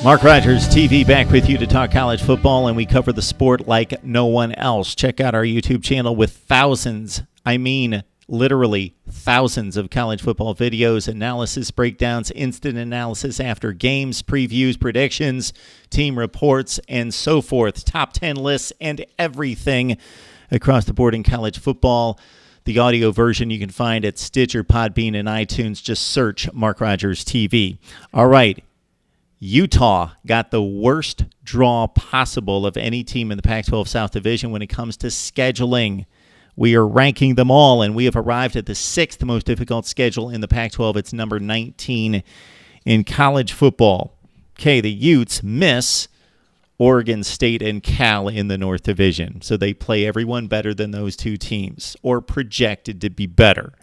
Mark Rogers TV back with you to talk college football, and we cover the sport like no one else. Check out our YouTube channel with thousands, I mean literally thousands of college football videos, analysis, breakdowns, instant analysis after games, previews, predictions, team reports, and so forth. Top 10 lists and everything across the board in college football. The audio version you can find at Stitcher, Podbean, and iTunes. Just search Mark Rogers TV. All right. Utah got the worst draw possible of any team in the Pac-12 South Division when it comes to scheduling. We are ranking them all, and we have arrived at the sixth most difficult schedule in the Pac-12. It's number 19 in college football. Okay, the Utes miss Oregon State and Cal in the North Division, so they play everyone better than those two teams, or projected to be better.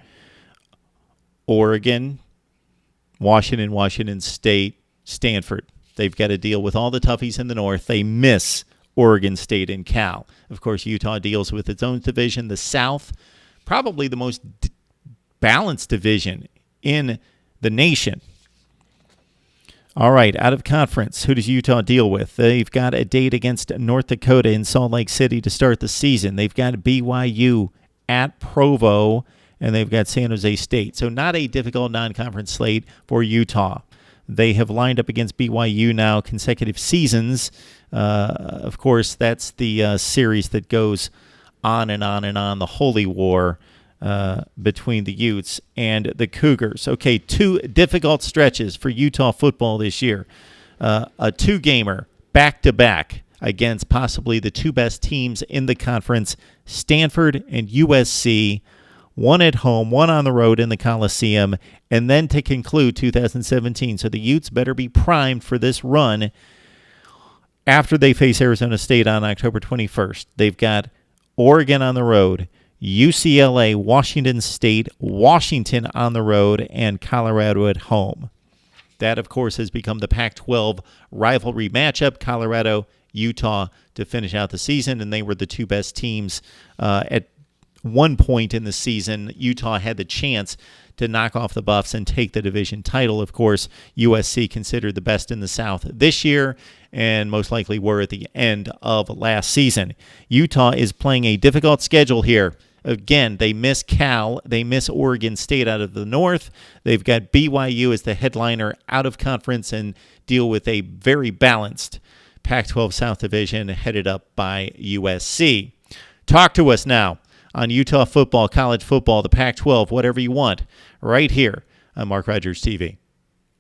Oregon, Washington State, Stanford. They've got to deal with all the toughies in the North. They miss Oregon State and Cal. Of course, Utah deals with its own division. The South, probably the most balanced division in the nation. All right, out of conference, who does Utah deal with? They've got a date against North Dakota in Salt Lake City to start the season. They've got BYU at Provo, and they've got San Jose State. So not a difficult non-conference slate for Utah. They have lined up against BYU now consecutive seasons. Of course, that's the series that goes on and on and on, the holy war between the Utes and the Cougars. Okay, two difficult stretches for Utah football this year. A two-gamer back-to-back against possibly the two best teams in the conference, Stanford and USC. One at home, one on the road in the Coliseum, and then to conclude 2017. So the Utes better be primed for this run after they face Arizona State on October 21st. They've got Oregon on the road, UCLA, Washington State, Washington on the road, and Colorado at home. That, of course, has become the Pac-12 rivalry matchup, Colorado, Utah, to finish out the season, and they were the two best teams at one point in the season. Utah had the chance to knock off the Buffs and take the division title. Of course, USC considered the best in the South this year and most likely were at the end of last season. Utah is playing a difficult schedule here. Again, they miss Cal. They miss Oregon State out of the North. They've got BYU as the headliner out of conference and deal with a very balanced Pac-12 South Division headed up by USC. Talk to us now on Utah football, college football, the Pac-12, whatever you want, right here on Mark Rogers TV.